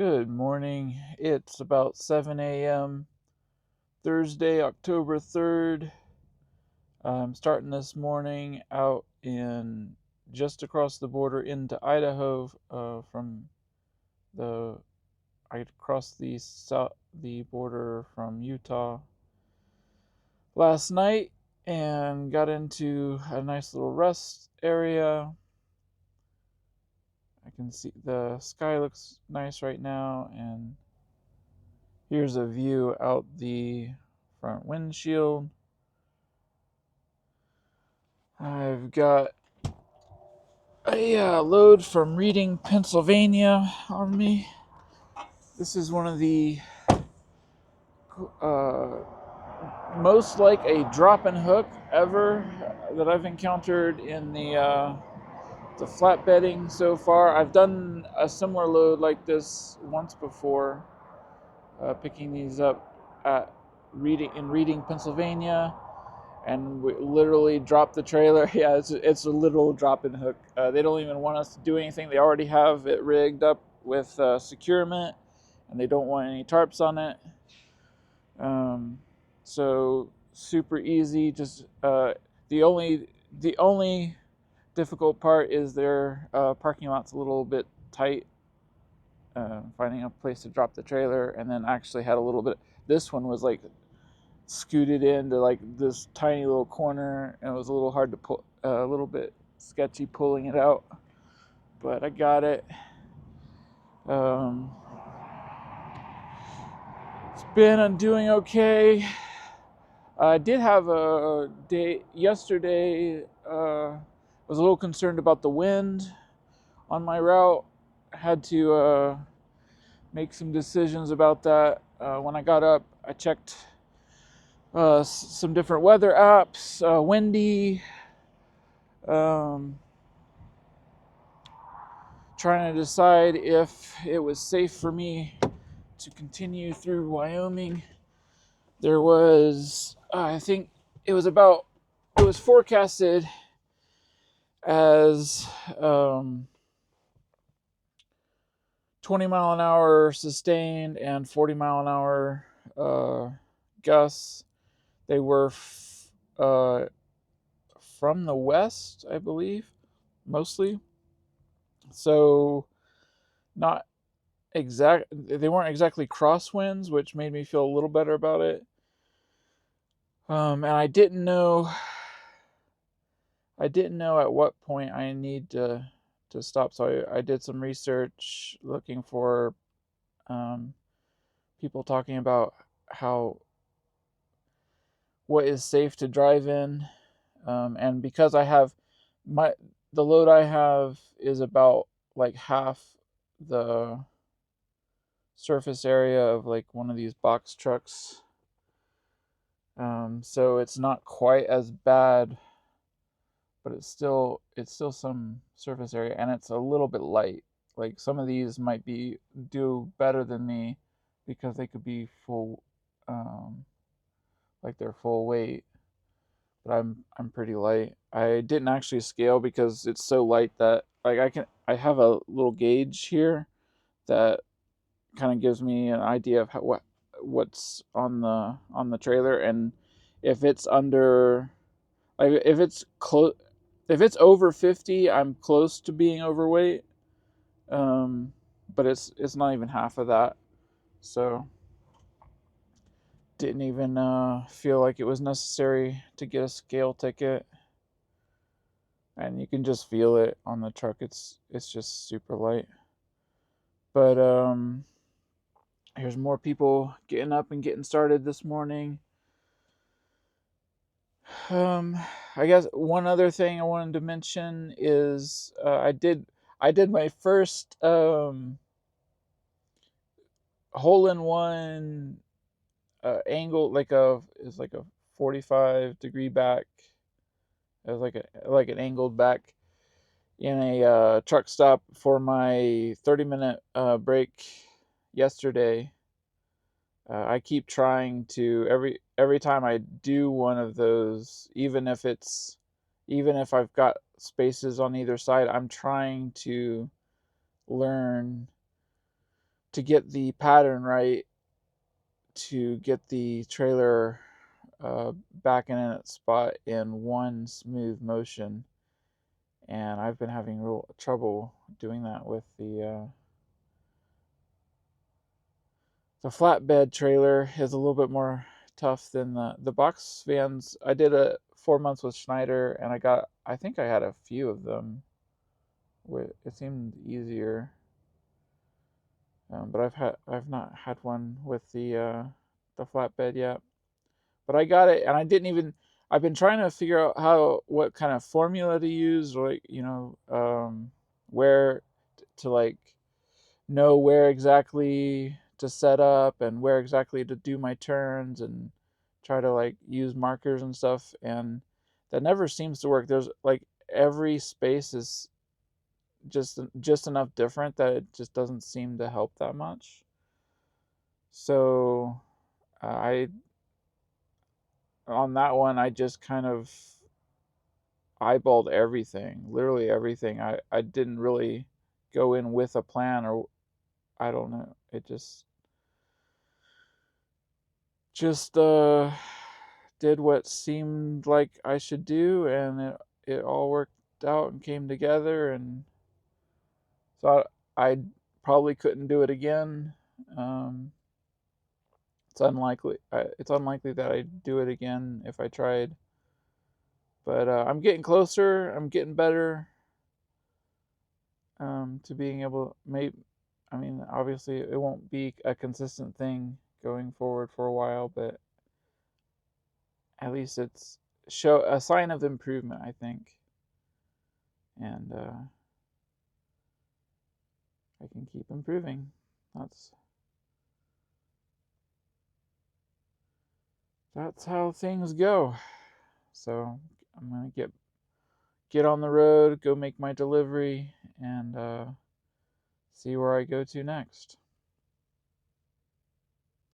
Good morning. It's about 7 a.m. Thursday, October 3rd. I'm starting this morning out in just across the border into Idaho. From the I crossed the border from Utah last night and got into a nice little rest area. I can see the sky looks nice right now, and here's a view out the front windshield. I've got a load from Reading, Pennsylvania on me. This is one of the uh, most like a drop and hook ever that I've encountered in the flatbedding so far. I've done a similar load like this once before, picking these up at Reading, Pennsylvania, and we literally drop the trailer. Yeah, it's a literal drop and hook. They don't even want us to do anything. They already have it rigged up with securement, and they don't want any tarps on it. Um, so super easy. Just the only difficult part is their parking lot's a little bit tight. Finding a place to drop the trailer, and then actually had a little bit. This one was like scooted into like this tiny little corner, and it was a little hard to pull, a little bit sketchy pulling it out, but I got it. um, I'm doing okay. I did have a day yesterday. Was a little concerned about the wind on my route. I had to make some decisions about that. When I got up, I checked some different weather apps. Windy. Um, Trying to decide if it was safe for me to continue through Wyoming. There was, I think it was forecasted as 20 mile an hour sustained and 40 mile an hour gusts. They were from the west, I believe, mostly. So not they weren't exactly crosswinds, which made me feel a little better about it. And I didn't know at what point I need to stop. So I did some research looking for um, people talking about how what is safe to drive in. And because I have the load I have is about like half the surface area of like one of these box trucks. So it's not quite as bad, but it's still some surface area, and it's a little bit light. Like some of these might be do better than me because they could be full, um, like they're full weight. But I'm pretty light. I didn't actually scale because it's so light that like I have a little gauge here that kind of gives me an idea of what's on the trailer, and if it's under, like if it's over 50, I'm close to being overweight. um but it's not even half of that, so didn't even feel like it was necessary to get a scale ticket. And you can just feel it on the truck. It's just super light. But here's more people getting up and getting started this morning. Um, I guess one other thing I wanted to mention is I did my first hole in one angle, like a is like a 45-degree back. It was like an angled back in a truck stop for my 30-minute break yesterday. I keep trying to every time I do one of those, even if I've got spaces on either side, I'm trying to learn to get the pattern right, to get the trailer back in its spot in one smooth motion. And I've been having real trouble doing that with the flatbed trailer. Is a little bit more tough than the box vans. I did a 4 months with Schneider, and I think I had a few of them. It seemed easier, but I've not had one with the flatbed yet. But I got it, and I didn't even. I've been trying to figure out what kind of formula to use, like where to like know where exactly to set up and where exactly to do my turns, and try to like use markers and stuff, and that never seems to work. There's like every space is just enough different that it just doesn't seem to help that much. So I on that one I just kind of eyeballed everything, literally everything. I didn't really go in with a plan, or I don't know. It just did what seemed like I should do, and it all worked out and came together. And so I probably couldn't do it again. Um, it's unlikely. It's unlikely that I'd do it again if I tried. But I'm getting closer. I'm getting better to being able. Maybe, I mean, obviously, it won't be a consistent thing going forward for a while, but at least it's show a sign of improvement, I think. And I can keep improving. That's that's how things go. So I'm gonna get on the road, go make my delivery, and see where I go to next.